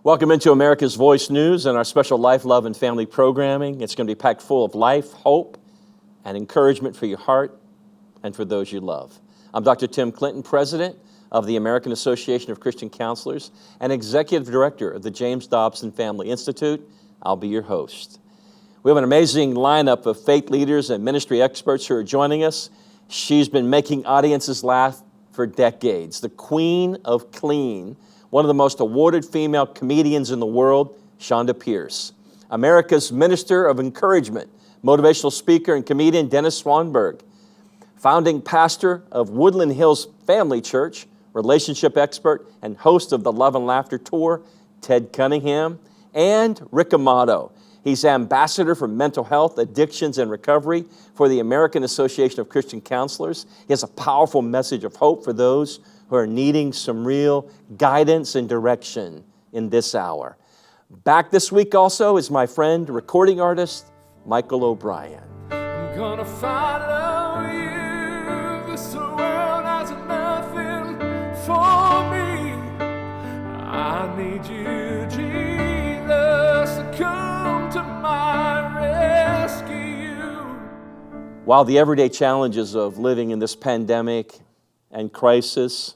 Welcome into America's Voice News and our special Life, Love, and Family programming. It's going to be packed full of life, hope, and encouragement for your heart and for those you love. I'm Dr. Tim Clinton, President of the American Association of Christian Counselors and Executive Director of the James Dobson Family Institute. I'll be your host. We have an amazing lineup of faith leaders and ministry experts who are joining us. She's been making audiences laugh for decades. The Queen of Clean, one of the most awarded female comedians in the world, Shonda Pierce. America's Minister of Encouragement, motivational speaker and comedian Dennis Swanberg. Founding pastor of Woodland Hills Family Church, relationship expert and host of the Love and Laughter Tour, Ted Cunningham. And Rick Amato. He's ambassador for mental health, addictions, and recovery for the American Association of Christian Counselors. He has a powerful message of hope for those who are needing some real guidance and direction in this hour. Back this week also is my friend, recording artist, Michael O'Brien. I'm gonna follow you. This world has nothing for me. I need you, Jesus, to come to my rescue. While the everyday challenges of living in this pandemic and crisis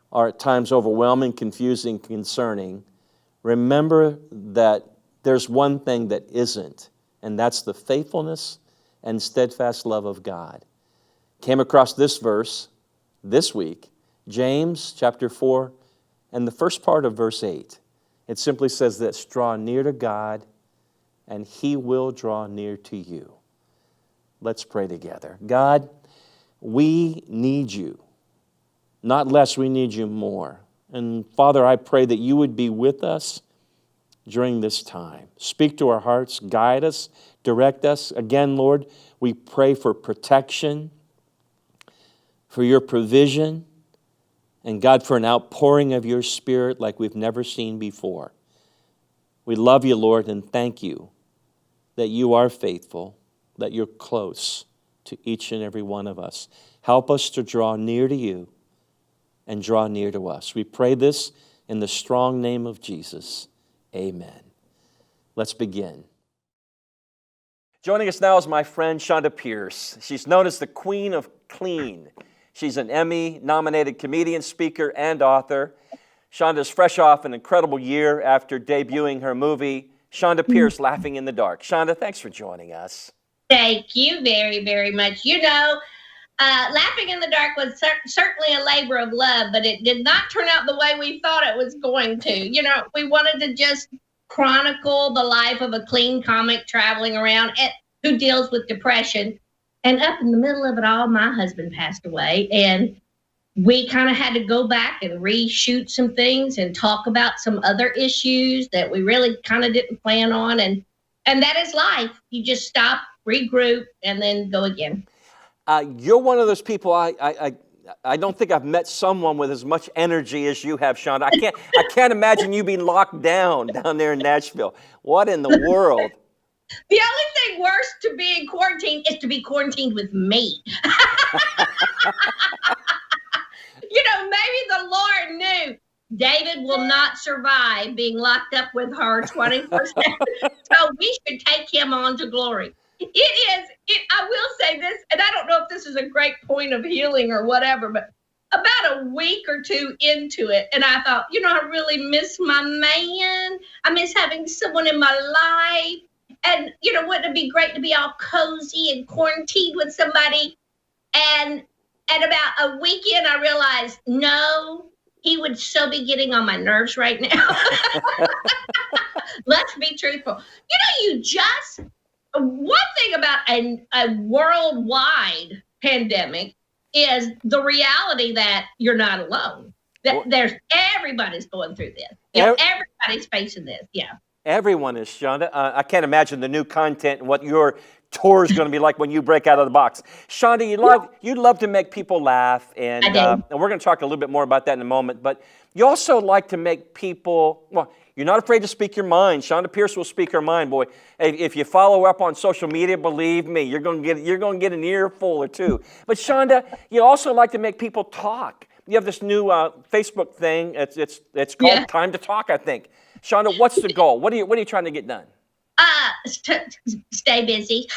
are at times overwhelming, confusing, concerning, remember that there's one thing that isn't, and that's the faithfulness and steadfast love of God. Came across this verse this week, James chapter 4, and the first part of verse 8. It simply says this: draw near to God, and He will draw near to you. Let's pray together. God, we need you. Not less, we need you more. And Father, I pray that you would be with us during this time. Speak to our hearts, guide us, direct us. Again, Lord, we pray for protection, for your provision, and God, for an outpouring of your Spirit like we've never seen before. We love you, Lord, and thank you that you are faithful, that you're close to each and every one of us. Help us to draw near to you and draw near to us. We pray this in the strong name of Jesus. Amen. Let's begin. Joining us now is my friend Shonda Pierce. She's known as the Queen of Clean. She's an Emmy-nominated comedian, speaker, and author. Shonda's fresh off an incredible year after debuting her movie, Shonda Pierce, Laughing in the Dark. Shonda, thanks for joining us. Thank you very, very much. Laughing in the Dark was certainly a labor of love, but it did not turn out the way we thought it was going to. We wanted to just chronicle the life of a clean comic traveling around who deals with depression. And up in the middle of it all, my husband passed away, and we kind of had to go back and reshoot some things and talk about some other issues that we really kind of didn't plan on. And that is life. You just stop, regroup, and then go again. You're one of those people, I don't think I've met someone with as much energy as you have, Shonda. I can't imagine you being locked down there in Nashville. What in the world? The only thing worse to be in quarantine is to be quarantined with me. Maybe the Lord knew David will not survive being locked up with her 24/7. So we should take him on to glory. I will say this, and I don't know if this is a great point of healing or whatever, but about a week or two into it, and I thought, I really miss my man. I miss having someone in my life. And, wouldn't it be great to be all cozy and quarantined with somebody? And about a week in, I realized, no, he would still be getting on my nerves right now. Let's be truthful. One thing about a worldwide pandemic is the reality that you're not alone. That everybody's going through this. Everybody's facing this. Yeah. Everyone is, Shonda. I can't imagine the new content and what your tour is going to be like when you break out of the box. Shonda, you love to make people laugh, and we're going to talk a little bit more about that in a moment. But you also like to make people, you're not afraid to speak your mind. Shonda Pierce will speak her mind, boy. If you follow up on social media, believe me, you're going to get an earful or two. But Shonda, you also like to make people talk. You have this new Facebook thing. It's called Time to Talk, I think. Shonda, what's the goal? What are you trying to get done? Stay busy.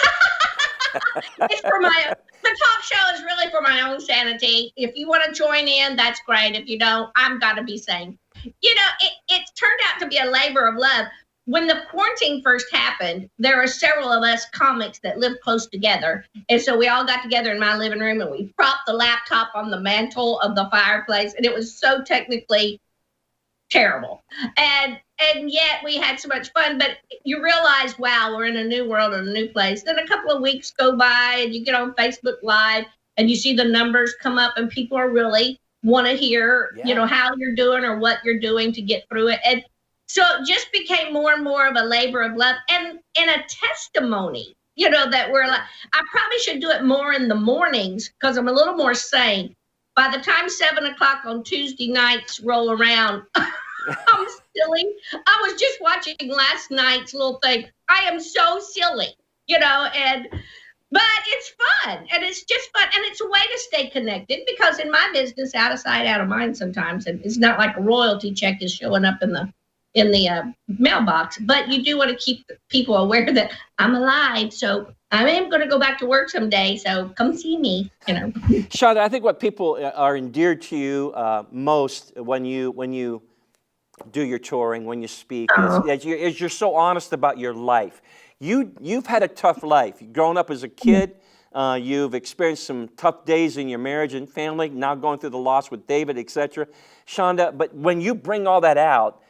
It's for the talk show is really for my own sanity. If you want to join in, that's great. If you don't, I'm got to be sane. It turned out to be a labor of love. When the quarantine first happened, there were several of us comics that lived close together. And so we all got together in my living room and we propped the laptop on the mantle of the fireplace. And it was so technically terrible. And yet we had so much fun. But you realize, wow, we're in a new world and a new place. Then a couple of weeks go by and you get on Facebook Live and you see the numbers come up and people are really want to hear, how you're doing or what you're doing to get through it. And so it just became more and more of a labor of love and a testimony, that we're like, I probably should do it more in the mornings because I'm a little more sane. By the time 7:00 on Tuesday nights roll around, I'm silly. I was just watching last night's little thing. I am so silly, but it's fun and it's just fun. And it's a way to stay connected because in my business, out of sight, out of mind sometimes. And it's not like a royalty check is showing up in the mailbox, but you do want to keep people aware that I'm alive. So I am going to go back to work someday. So come see me, Shonda, I think what people are endeared to you most when you do your touring, when you speak, is you're so honest about your life. You've had a tough life. You've grown up as a kid. You've experienced some tough days in your marriage and family, now going through the loss with David, etc. Shonda, but when you bring all that out,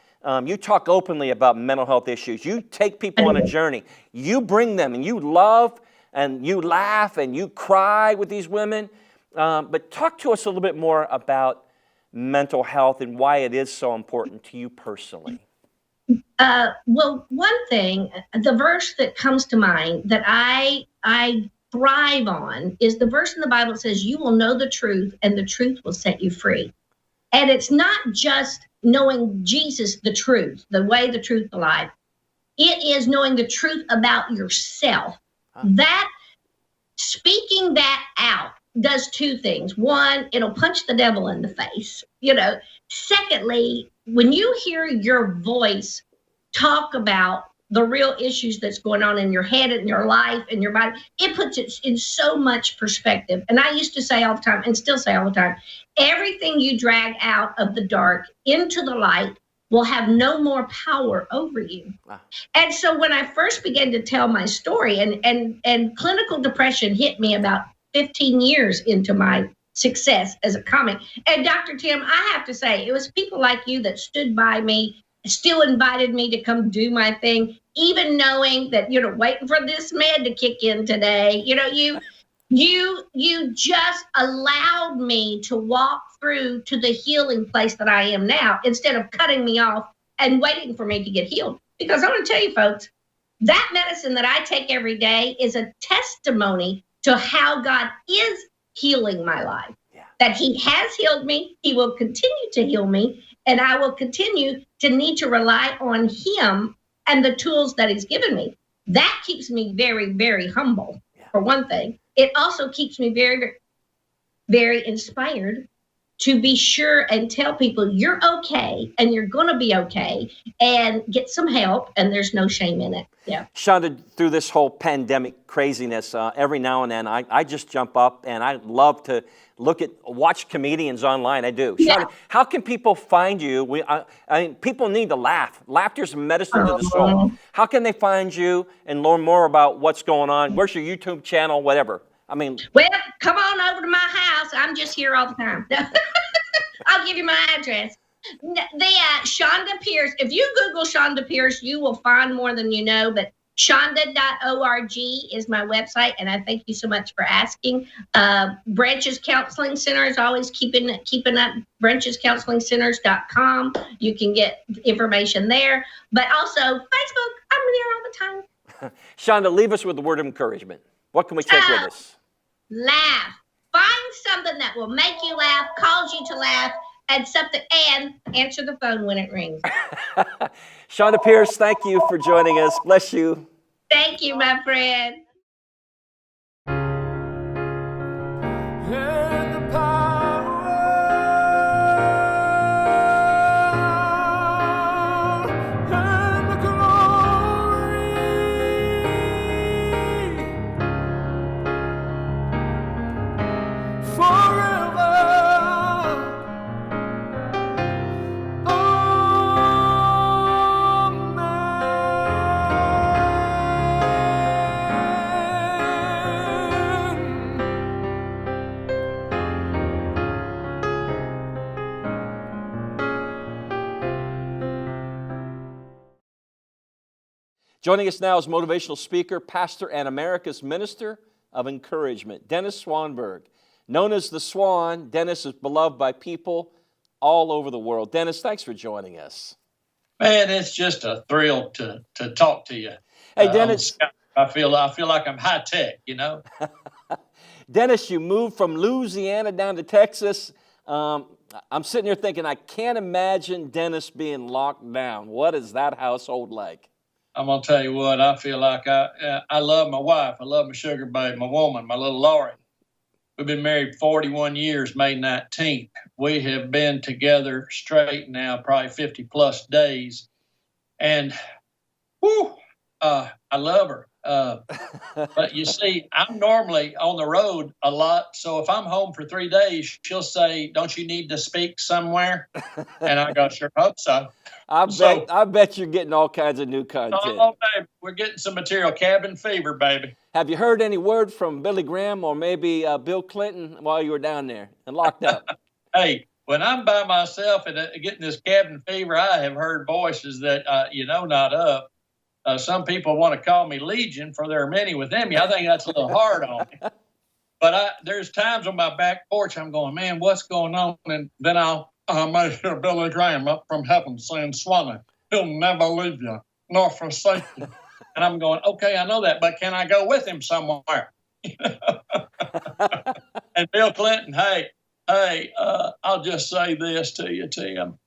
you talk openly about mental health issues. You take people on a journey. You bring them and you love and you laugh and you cry with these women. But talk to us a little bit more about mental health and why it is so important to you personally. Well, one thing, the verse that comes to mind that I thrive on is the verse in the Bible that says, you will know the truth and the truth will set you free. And it's not just knowing Jesus, the truth, the way, the truth, the life. It is knowing the truth about yourself. That speaking that out does two things. One, it'll punch the devil in the face. Secondly, when you hear your voice talk about the real issues that's going on in your head and your life and your body, it puts it in so much perspective. And I used to say all the time and still say all the time, everything you drag out of the dark into the light will have no more power over you. Wow. And so when I first began to tell my story and clinical depression hit me about 15 years into my success as a comic. And Dr. Tim, I have to say, it was people like you that stood by me, still invited me to come do my thing, even knowing that, waiting for this med to kick in today. You just allowed me to walk through to the healing place that I am now, instead of cutting me off and waiting for me to get healed. Because I want to tell you folks, that medicine that I take every day is a testimony to how God is healing my life. Yeah. That he has healed me, he will continue to heal me, and I will continue to need to rely on him and the tools that he's given me. That keeps me very, very humble, for one thing. It also keeps me very, very, very inspired to be sure and tell people you're okay and you're going to be okay and get some help, and there's no shame in it. Yeah. Shonda, through this whole pandemic craziness, every now and then I just jump up and I love to watch comedians online. I do. Yeah. Shonda, how can people find you? People need to laugh. Laughter's medicine to the soul. How can they find you and learn more about what's going on? Where's your YouTube channel, whatever? Well, come on over to my house. I'm just here all the time. I'll give you my address. Shonda Pierce, if you Google Shonda Pierce, you will find more than you know, but Shonda.org is my website, and I thank you so much for asking. Branches Counseling Center is always keeping up, branchescounselingcenters.com. You can get information there, but also Facebook, I'm there all the time. Shonda, leave us with a word of encouragement. What can we take with us? Laugh. Find something that will make you laugh, cause you to laugh, and answer the phone when it rings. Shonda Pierce, thank you for joining us. Bless you. Thank you, my friend. And the power Joining us now is motivational speaker, pastor, and America's Minister of Encouragement, Dennis Swanberg. Known as the Swan, Dennis is beloved by people all over the world. Dennis, thanks for joining us. Man, it's just a thrill to talk to you. Hey, Dennis. I feel like I'm high tech, you know. Dennis, you moved from Louisiana down to Texas. I'm sitting here thinking, I can't imagine Dennis being locked down. What is that household like? I'm gonna tell you what, I feel like I love my wife. I love my sugar babe, my woman, my little Lori. We've been married 41 years, May 19th. We have been together straight now, probably 50 plus days. And I love her. But you see, I'm normally on the road a lot. So if I'm home for 3 days, she'll say, "Don't you need to speak somewhere?" And I go, "Sure hope so." I bet you're getting all kinds of new content. Oh, baby, we're getting some material. Cabin fever, baby. Have you heard any word from Billy Graham or maybe Bill Clinton while you were down there and locked up? Hey, when I'm by myself and getting this cabin fever, I have heard voices that, not of. Some people want to call me Legion, for there are many within me. I think that's a little hard on me. But there's times on my back porch I'm going, man, what's going on? And then I may hear Billy Graham up from heaven saying, "Swanee, he'll never leave you nor forsake you." And I'm going, okay, I know that, but can I go with him somewhere? And Bill Clinton, hey, I'll just say this to you, Tim.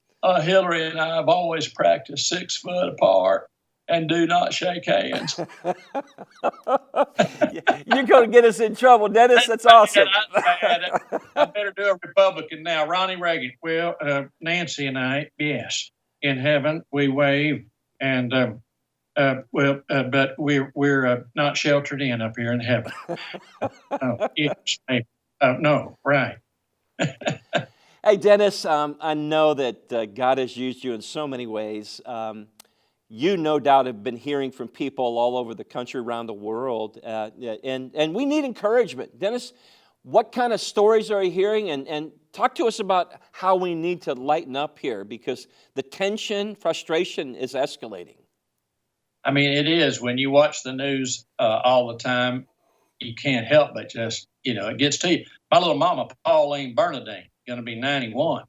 Hillary and I have always practiced 6 foot apart and do not shake hands. You're going to get us in trouble, Dennis. That's awesome. I better do a Republican now. Ronnie Reagan. Well, Nancy and I, yes, in heaven we wave, and but we're not sheltered in up here in heaven. Yes, no, right. Hey, Dennis, I know that God has used you in so many ways. You no doubt have been hearing from people all over the country, around the world, and we need encouragement. Dennis, what kind of stories are you hearing? And talk to us about how we need to lighten up here, because the tension, frustration is escalating. I mean, it is. When you watch the news all the time, you can't help but just, it gets to you. My little mama, Pauline Bernadine, going to be 91.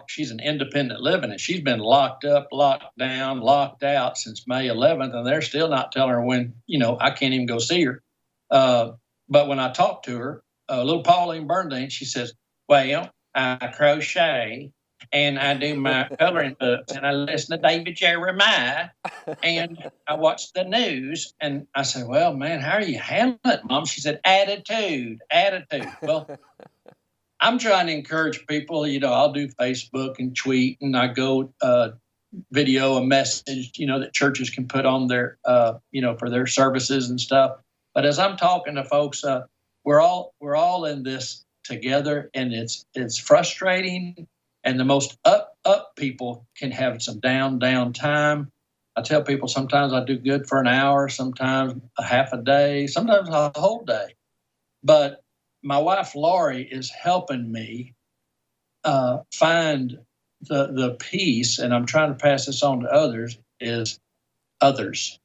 She's an independent living, and she's been locked up, locked down, locked out since May 11th, and they're still not telling her when, I can't even go see her. But when I talked to her, little Pauline Bernadine, she says, "Well, I crochet, and I do my coloring books, and I listen to David Jeremiah, and I watch the news." And I said, "Well, man, how are you handling it, Mom?" She said, attitude. Well, I'm trying to encourage people. I'll do Facebook and tweet, and I go video a message, that churches can put on their, for their services and stuff. But as I'm talking to folks, we're all in this together, and it's frustrating. And the most up people can have some down time. I tell people sometimes I do good for an hour, sometimes a half a day, sometimes a whole day. But my wife, Lori, is helping me find the peace, and I'm trying to pass this on to others, is others.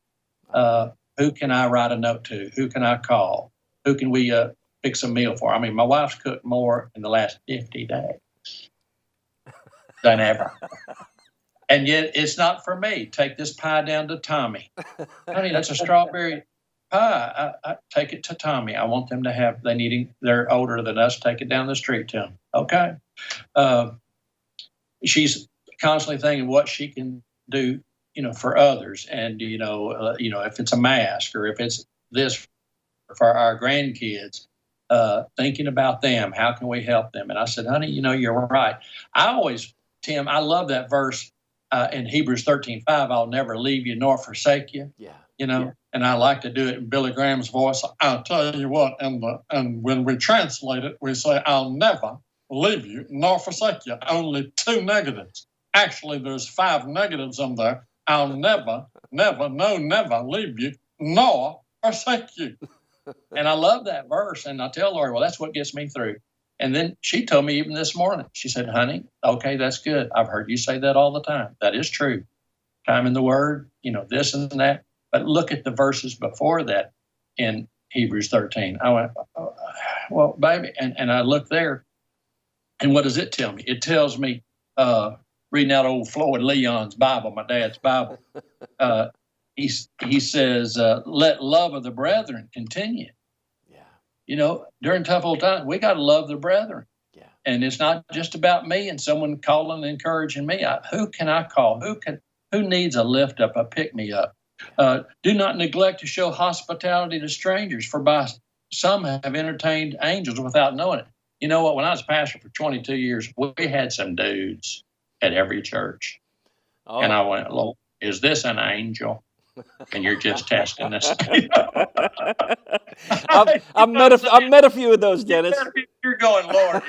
Who can I write a note to? Who can I call? Who can we fix a meal for? I mean, my wife's cooked more in the last 50 days than ever. And yet it's not for me. Take this pie down to Tommy. Honey, that's a strawberry pie. I take it to Tommy. I want them to have, they're older than us. Take it down the street to them. Okay. She's constantly thinking what she can do, for others. And, if it's a mask or if it's this for our grandkids, thinking about them, how can we help them? And I said, honey, you're right. Tim, I love that verse in Hebrews 13:5, I'll never leave you nor forsake you. Yeah. And I like to do it in Billy Graham's voice. I'll tell you what, and when we translate it, we say, I'll never leave you nor forsake you. Only 2 negatives. Actually, there's 5 negatives in there. I'll never leave you nor forsake you. And I love that verse. And I tell Lori, well, that's what gets me through. And then she told me even this morning, she said, honey, okay, that's good. I've heard you say that all the time. That is true. Time in the Word, this and that. But look at the verses before that in Hebrews 13. I went, oh, well, baby, and I looked there, and what does it tell me? It tells me, reading out old Floyd Leon's Bible, my dad's Bible, he says, let love of the brethren continue. Yeah. During tough old times, we got to love the brethren. Yeah. And it's not just about me and someone calling and encouraging me. Who can I call? Who needs a lift up, a pick me up? Do not neglect to show hospitality to strangers, for by some have entertained angels without knowing it. You know what? When I was pastor for 22 years, we had some dudes at every church. Oh. And I went, Lord, is this an angel? And you're just testing this. I've met a few of those, Dennis. You're going, Lord,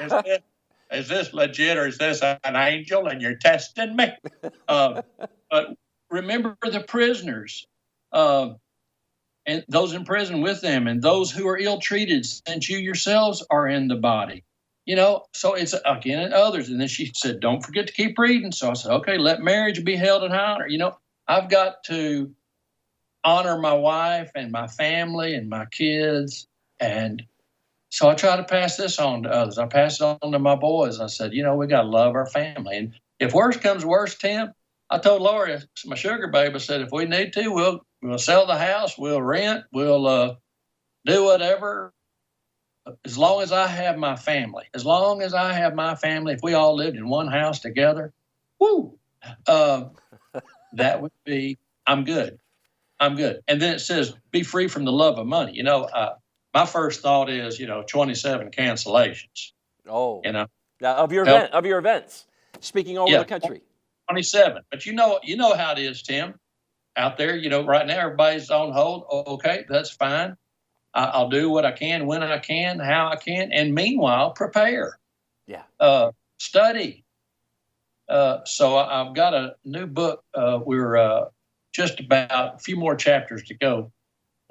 is this legit, or is this an angel and you're testing me? But remember the prisoners, and those in prison with them, and those who are ill-treated, since you yourselves are in the body. So it's again and others. And then she said, don't forget to keep reading. So I said, okay, let marriage be held in honor. I've got to honor my wife and my family and my kids. And so I try to pass this on to others. I pass it on to my boys. I said, we got to love our family. And if worse comes worse, Tim, I told Lori, my sugar babe, I said, if we need to, we'll sell the house, we'll rent, we'll do whatever. As long as I have my family, if we all lived in one house together, that would be, I'm good. And then it says, be free from the love of money. My first thought is, 27 cancellations. Oh, of your events, speaking over the country. 27. But you know how it is, Tim, out there. Right now everybody's on hold. Okay, that's fine. I'll do what I can, when I can, how I can, and meanwhile prepare. Yeah. Study. So I've got a new book. We're just about a few more chapters to go.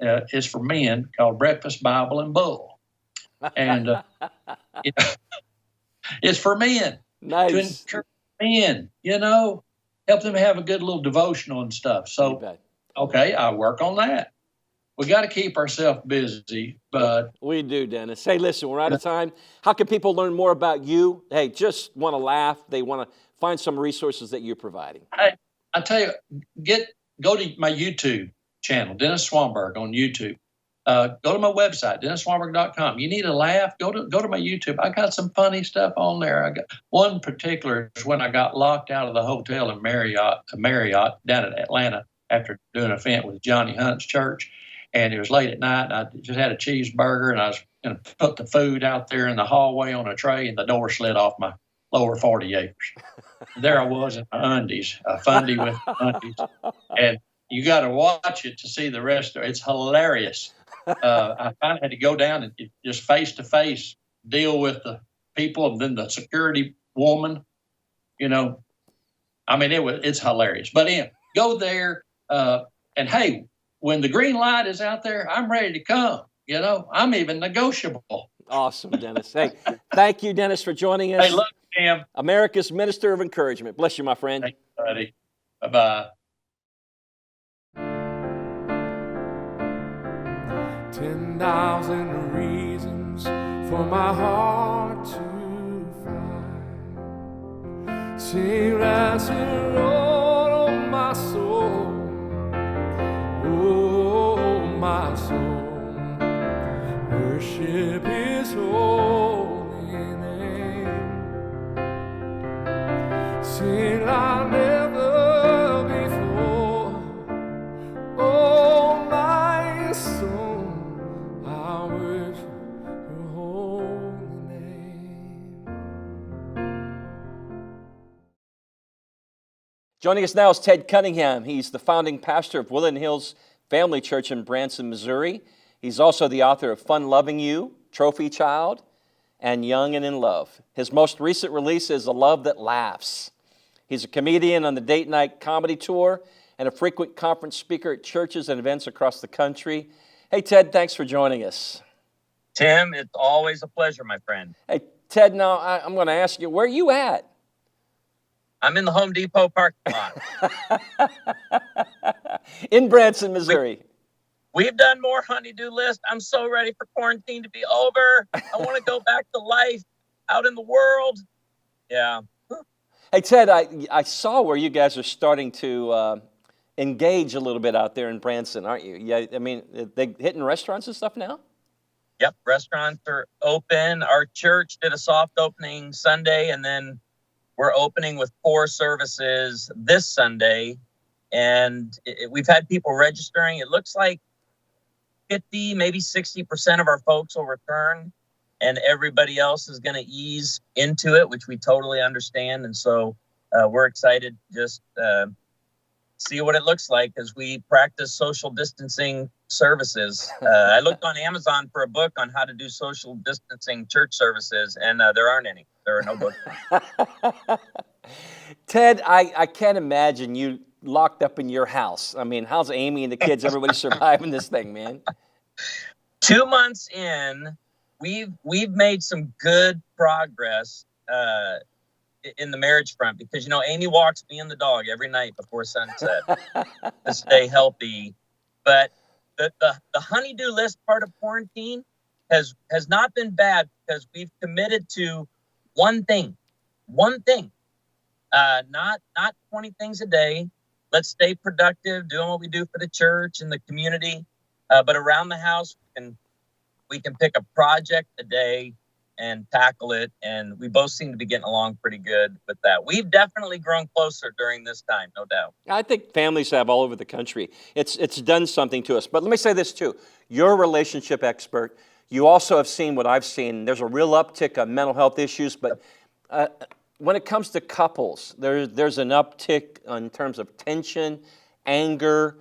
It's for men, called Breakfast, Bible, and Bull. And it's for men. Nice. To encourage men, help them have a good little devotional and stuff. So, okay, I work on that. We got to keep ourselves busy, but... We do, Dennis. Hey, listen, we're out of time. How can people learn more about you? Hey, just want to laugh. They want to find some resources that you're providing. I tell you, go to my YouTube channel, Dennis Swanberg on YouTube. Go to my website, DennisSwanberg.com. You need a laugh? Go to my YouTube. I got some funny stuff on there. I got one particular is when I got locked out of the hotel in Marriott down in Atlanta after doing an event with Johnny Hunt's church. And it was late at night, and I just had a cheeseburger, and I was going to put the food out there in the hallway on a tray, and the door slid off my lower 40 acres. There I was in my undies, a fundy with undies. And you got to watch it to see the rest of it. It's hilarious. I finally had to go down and just face-to-face deal with the people, and then the security woman, it's hilarious. But go there, and hey, when the green light is out there, I'm ready to come. I'm even negotiable. Awesome, Dennis. Hey, thank you, Dennis, for joining us. Hey, love you, Tim. America's Minister of Encouragement. Bless you, my friend. Thank you, buddy. Bye-bye. 10,000 reasons for my heart to find. Sing as a Lord, oh my soul. Oh, my soul, worship His holy name. Sing like never before. Oh, my soul, I worship Your holy name. Joining us now is Ted Cunningham. He's the founding pastor of Woodland Hills Family Church in Branson, Missouri. He's also the author of Fun Loving You, Trophy Child, and Young and in Love. His most recent release is A Love That Laughs. He's a comedian on the Date Night Comedy Tour and a frequent conference speaker at churches and events across the country. Hey, Ted, thanks for joining us. Tim, it's always a pleasure, my friend. Hey, Ted, now I'm going to ask you, where are you at? I'm in the Home Depot parking lot. In Branson, Missouri. We've done more honey-do list. I'm so ready for quarantine to be over. I want to go back to life out in the world. Yeah. Hey, Ted, I saw where you guys are starting to engage a little bit out there in Branson, aren't you? Yeah, I mean, they hitting restaurants and stuff now? Yep, restaurants are open. Our church did a soft opening Sunday, and then we're opening with 4 services this Sunday. And we've had people registering. It looks like 50, maybe 60% of our folks will return, and everybody else is going to ease into it, which we totally understand. And so we're excited to just see what it looks like as we practice social distancing services. I looked on Amazon for a book on how to do social distancing church services, and there aren't any. There are no books. Ted, I can't imagine you locked up in your house. I mean, how's Amy and the kids, everybody surviving this thing, man? 2 months in, we've made some good progress in the marriage front, because Amy walks me and the dog every night before sunset to stay healthy. But the honey-do list part of quarantine has not been bad, because we've committed to one thing, not 20 things a day. Let's stay productive, doing what we do for the church and the community. But around the house, we can pick a project a day and tackle it. And we both seem to be getting along pretty good with that. We've definitely grown closer during this time, no doubt. I think families have all over the country. It's done something to us. But let me say this too. You're a relationship expert. You also have seen what I've seen. There's a real uptick on mental health issues. But when it comes to couples, there's an uptick in terms of tension, anger,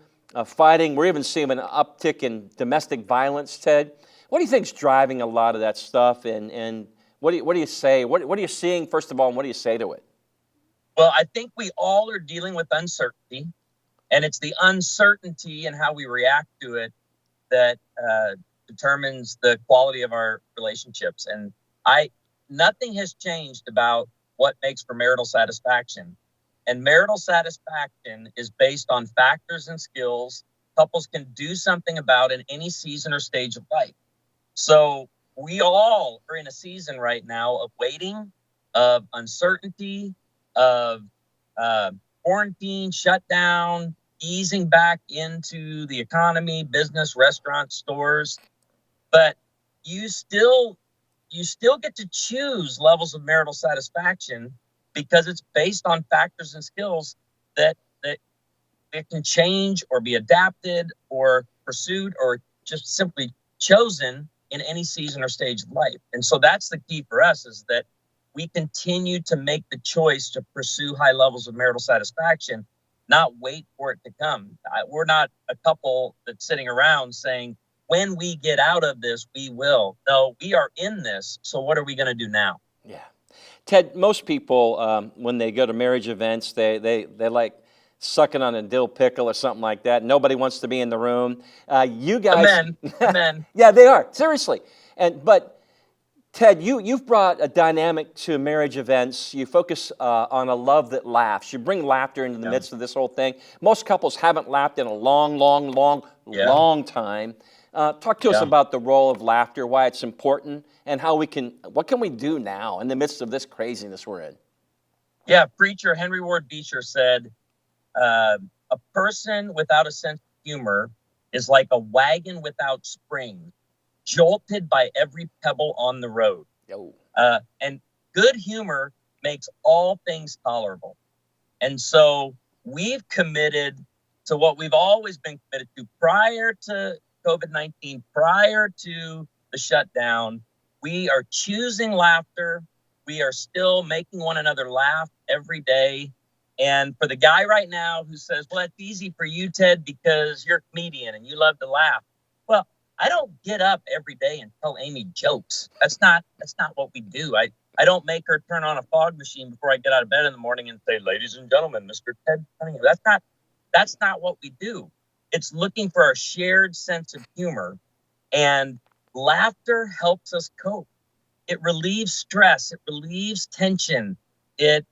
fighting. We're even seeing an uptick in domestic violence, Ted. What do you think is driving a lot of that stuff? And what do you say? What are you seeing, first of all, and what do you say to it? Well, I think we all are dealing with uncertainty, and it's the uncertainty and how we react to it that determines the quality of our relationships. And nothing has changed about what makes for marital satisfaction. And marital satisfaction is based on factors and skills couples can do something about in any season or stage of life. So we all are in a season right now of waiting, of uncertainty, of quarantine, shutdown, easing back into the economy, business, restaurants, stores. But you still get to choose levels of marital satisfaction, because it's based on factors and skills that it can change or be adapted or pursued or just simply chosen in any season or stage of life. And so that's the key for us, is that we continue to make the choice to pursue high levels of marital satisfaction, not wait for it to come. We're not a couple that's sitting around saying, when we get out of this, we will. No, we are in this. So what are we going to do now? Yeah. Ted, most people, when they go to marriage events, they like sucking on a dill pickle or something like that. Nobody wants to be in the room. You guys, Amen. Yeah, they are, seriously. But Ted, you've brought a dynamic to marriage events. You focus on a love that laughs. You bring laughter into the midst of this whole thing. Most couples haven't laughed in a long time. Talk to us about the role of laughter, why it's important, and what can we do now in the midst of this craziness we're in? Yeah, preacher Henry Ward Beecher said, a person without a sense of humor is like a wagon without springs, jolted by every pebble on the road. And good humor makes all things tolerable. And so we've committed to what we've always been committed to prior to COVID-19, prior to the shutdown. We are choosing laughter. We are still making one another laugh every day. And for the guy right now who says, well, that's easy for you, Ted, because you're a comedian and you love to laugh. Well, I don't get up every day and tell Amy jokes. That's not what we do. I don't make her turn on a fog machine before I get out of bed in the morning and say, ladies and gentlemen, Mr. Ted Cunningham. That's not what we do. It's looking for a shared sense of humor, and laughter helps us cope. It relieves stress. It relieves tension. It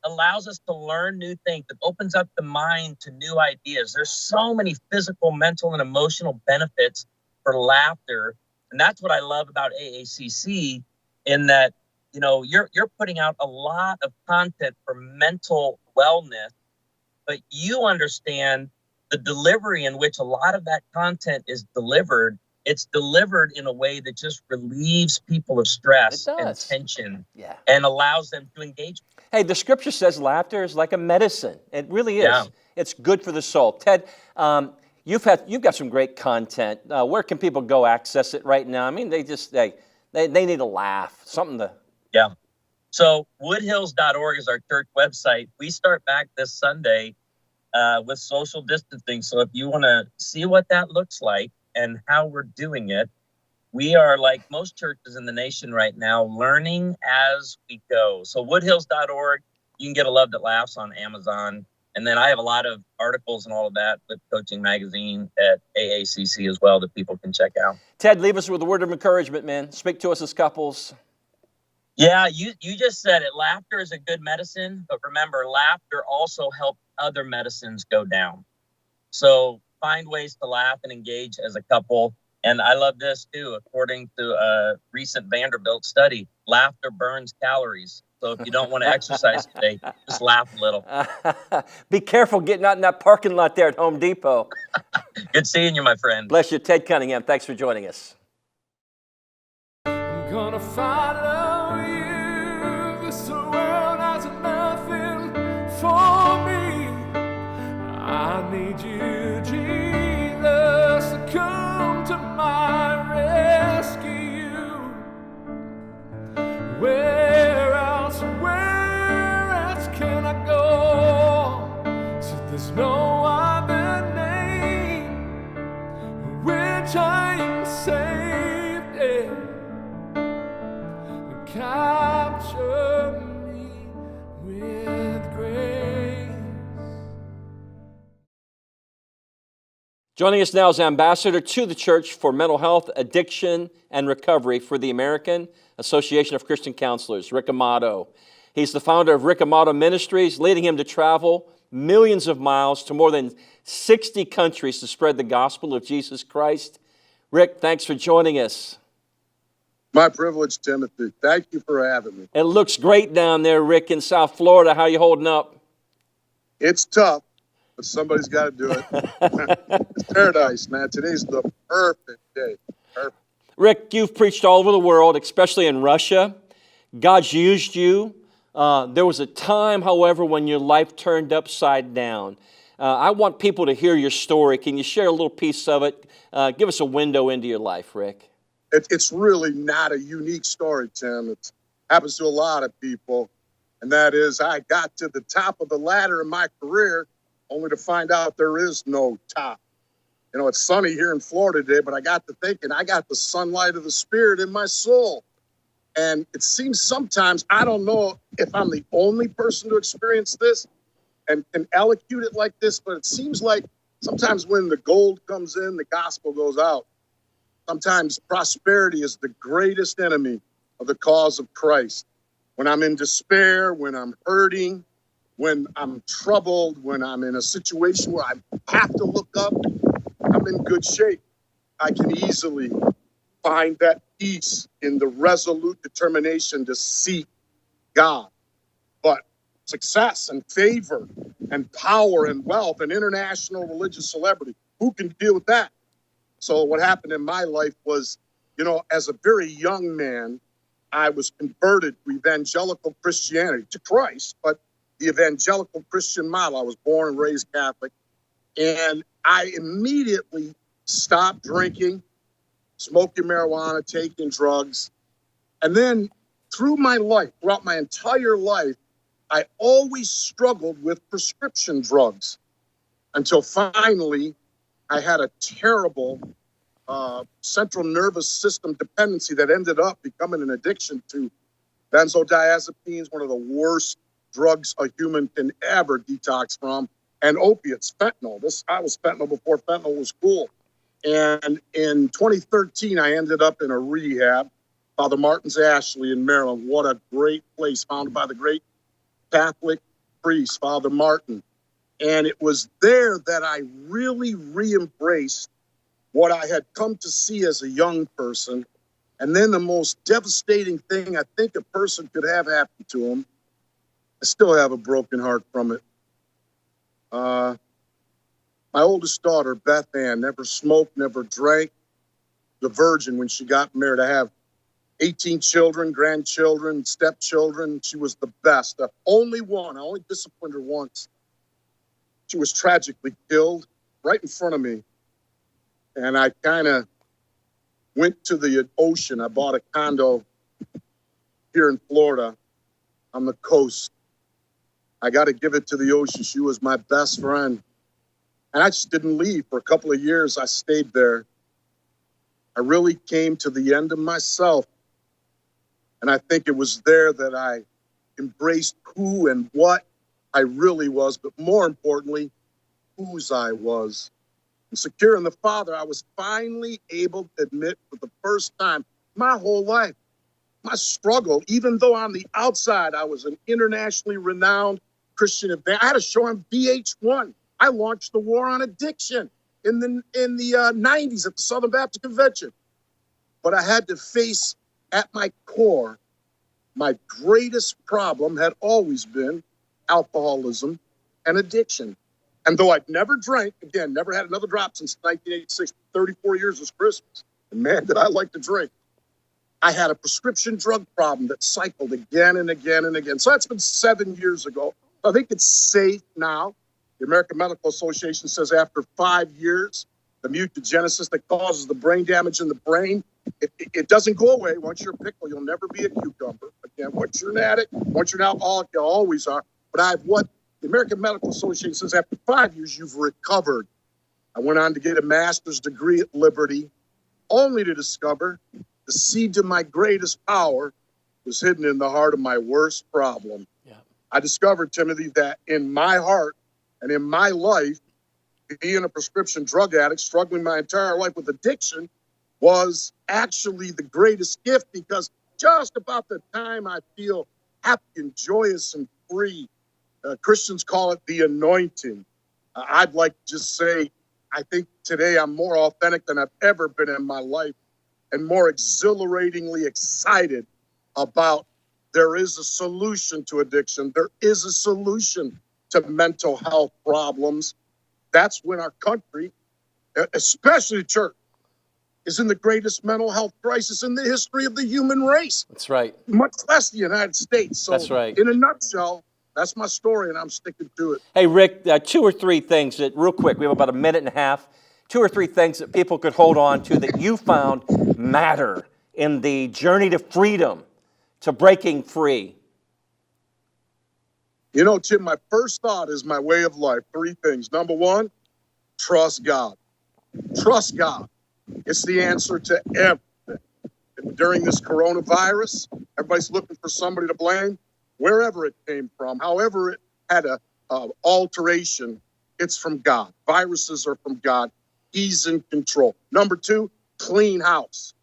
allows us to learn new things, that opens up the mind to new ideas. There's so many physical, mental, and emotional benefits for laughter. And that's what I love about AACC, in that, you know, you're putting out a lot of content for mental wellness, but you understand the delivery in which a lot of that content is delivered. It's delivered in a way that just relieves people of stress and tension, and allows them to engage. Hey, the scripture says laughter is like a medicine. It really is. Yeah. It's good for the soul. Ted, you've got some great content. Where can people go access it right now? I mean, they need a laugh, something to. Yeah. So woodhills.org is our church website. We start back this Sunday with social distancing. So if you want to see what that looks like and how we're doing it, we are, like most churches in the nation right now, learning as we go. So woodhills.org, you can get A Love That Laughs on Amazon. And then I have a lot of articles and all of that with Coaching Magazine at AACC as well that people can check out. Ted, leave us with a word of encouragement, man. Speak to us as couples. Yeah, you just said it. Laughter is a good medicine, but remember, laughter also helps other medicines go down. So find ways to laugh and engage as a couple. And I love this too. According to a recent Vanderbilt study, laughter burns calories. So if you don't want to exercise today, just laugh a little. Be careful getting out in that parking lot there at Home Depot. Good seeing you, my friend. Bless you. Ted Cunningham, thanks for joining us. I'm gonna follow you. This world has nothing for me. I need you, Jesus, to come to my rescue. Where else can I go? So there's no other name which I am saved in. Capture me with grace. Joining us now is Ambassador to the Church for Mental Health, Addiction, and Recovery for the American Association of Christian Counselors, Rick Amato. He's the founder of Rick Amato Ministries, leading him to travel millions of miles to more than 60 countries to spread the gospel of Jesus Christ. Rick, thanks for joining us. My privilege, Timothy. Thank you for having me. It looks great down there, Rick, in South Florida. How you holding up? It's tough, but somebody's got to do it. It's paradise, man. Today's the perfect day. Perfect. Rick, you've preached all over the world, especially in Russia. God's used you. There was a time, however, when your life turned upside down. I want people to hear your story. Can you share a little piece of it? Give us a window into your life, Rick. It's really not a unique story, Tim. It happens to a lot of people. And that is, I got to the top of the ladder in my career only to find out there is no top. You know, it's sunny here in Florida today, but I got to thinking, I got the sunlight of the Spirit in my soul. And it seems sometimes, I don't know if I'm the only person to experience this and can elocute it like this, but it seems like sometimes when the gold comes in, the gospel goes out. Sometimes prosperity is the greatest enemy of the cause of Christ. When I'm in despair, when I'm hurting, when I'm troubled, when I'm in a situation where I have to look up, I'm in good shape. I can easily find that peace in the resolute determination to seek God. But success and favor and power and wealth and international religious celebrity, who can deal with that? So what happened in my life was, you know, as a very young man, I was converted to evangelical Christianity, to Christ, but the evangelical Christian model. I was born and raised Catholic. And I immediately stopped drinking, smoking marijuana, taking drugs. And then through my life, throughout my entire life, I always struggled with prescription drugs until finally I had a terrible central nervous system dependency that ended up becoming an addiction to benzodiazepines, one of the worst drugs a human can ever detox from, and opiates, fentanyl. I was fentanyl before fentanyl was cool. And in 2013, I ended up in a rehab, Father Martin's Ashley in Maryland. What a great place, founded by the great Catholic priest, Father Martin. And it was there that I really re-embraced what I had come to see as a young person. And then the most devastating thing I think a person could have happen to him, I still have a broken heart from it. My oldest daughter, Beth Ann, never smoked, never drank, the virgin when she got married. I have 18 children, grandchildren, stepchildren. She was the best. The only one. I only disciplined her once. She was tragically killed right in front of me. And I kind of went to the ocean. I bought a condo here in Florida on the coast. I got to give it to the ocean. She was my best friend. And I just didn't leave. For a couple of years, I stayed there. I really came to the end of myself. And I think it was there that I embraced who and what I really was, but more importantly, whose I was. And secure in the Father, I was finally able to admit for the first time my whole life, my struggle, even though on the outside I was an internationally renowned Christian event. I had a show on VH1. I launched the war on addiction in the 90s at the Southern Baptist Convention. But I had to face at my core, my greatest problem had always been alcoholism and addiction. And though I'd never drank, again, never had another drop since 1986, 34 years was Christmas. And man, did I like to drink. I had a prescription drug problem that cycled again and again and again. So that's been 7 years ago. I think it's safe now. The American Medical Association says after 5 years, the mutagenesis that causes the brain damage in the brain, it doesn't go away. Once you're a pickle, you'll never be a cucumber. Again, once you're an addict, once you're an alcoholic, you always are. But what the American Medical Association says after 5 years, you've recovered. I went on to get a master's degree at Liberty, only to discover the seed to my greatest power was hidden in the heart of my worst problem. Yeah. I discovered, Timothy, that in my heart and in my life, being a prescription drug addict, struggling my entire life with addiction, was actually the greatest gift, because just about the time I feel happy and joyous and free, Christians call it the anointing. I'd like to just say, I think today I'm more authentic than I've ever been in my life, and more exhilaratingly excited about there is a solution to addiction. There is a solution to mental health problems. That's when our country, especially the church, is in the greatest mental health crisis in the history of the human race. That's right. Much less the United States. So that's right. In a nutshell, that's my story, and I'm sticking to it. Hey, Rick, 2 or 3 things that, real quick, we have about a minute and a half, 2 or 3 things that people could hold on to that you found matter in the journey to freedom, to breaking free. You know, Tim, my first thought is my way of life. 3 things. Number 1, trust God. Trust God. It's the answer to everything. During this coronavirus, everybody's looking for somebody to blame. Wherever it came from, however it had a alteration, it's from God. Viruses are from God. He's in control. Number 2, clean house.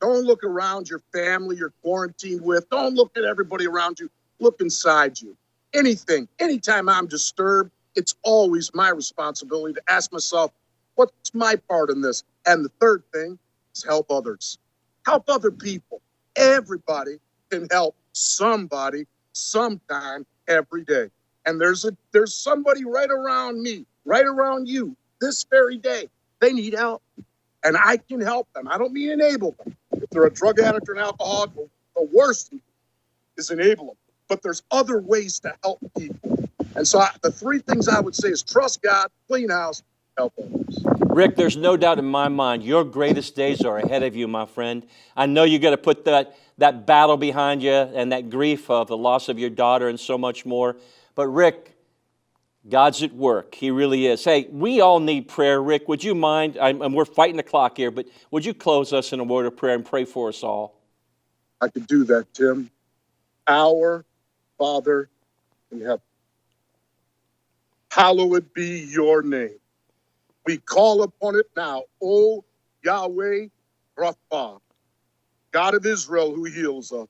Don't look around your family you're quarantined with. Don't look at everybody around you. Look inside you. Anytime I'm disturbed, it's always my responsibility to ask myself, what's my part in this? And the third thing is help others. Help other people. Everybody can help somebody sometime every day. And there's somebody right around me, right around you, this very day. They need help. And I can help them. I don't mean enable them. If they're a drug addict or an alcoholic, the worst is enable them. But there's other ways to help people. And so the 3 things I would say is trust God, clean house, help others. Rick, there's no doubt in my mind your greatest days are ahead of you, my friend. I know you got to put that battle behind you and that grief of the loss of your daughter and so much more. But Rick, God's at work. He really is. Hey, we all need prayer. Rick, would you mind? And we're fighting the clock here, but would you close us in a word of prayer and pray for us all? I could do that, Tim. Our Father in heaven, hallowed be your name. We call upon it now, O Yahweh Rapha, God of Israel who heals us.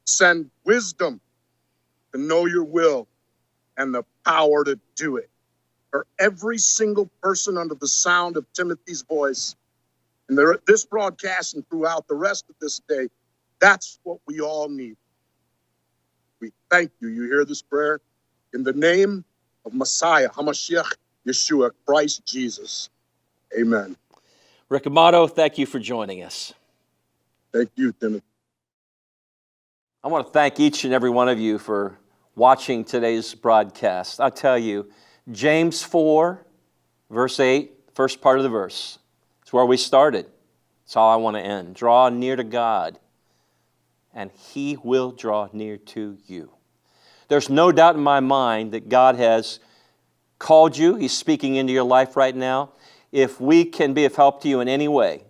Send wisdom to know your will and the power to do it. For every single person under the sound of Timothy's voice, and this broadcast and throughout the rest of this day, that's what we all need. We thank you. You hear this prayer? In the name of Messiah, HaMashiach, Yeshua, Christ Jesus. Amen. Rick Amato, thank you for joining us. Thank you, Timothy. I want to thank each and every one of you for watching today's broadcast. I'll tell you, James 4, verse 8, first part of the verse. It's where we started. It's how I want to end. Draw near to God, and He will draw near to you. There's no doubt in my mind that God has called you. He's speaking into your life right now. If we can be of help to you in any way,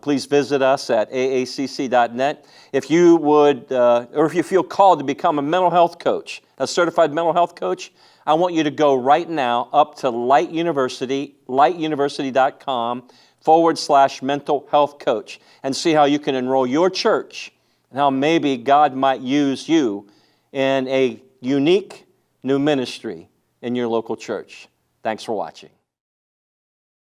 please visit us at aacc.net. If you would, or if you feel called to become a mental health coach, a certified mental health coach, I want you to go right now up to Light University, lightuniversity.com/mental health coach, and see how you can enroll your church and how maybe God might use you in a unique new ministry in your local church. Thanks for watching.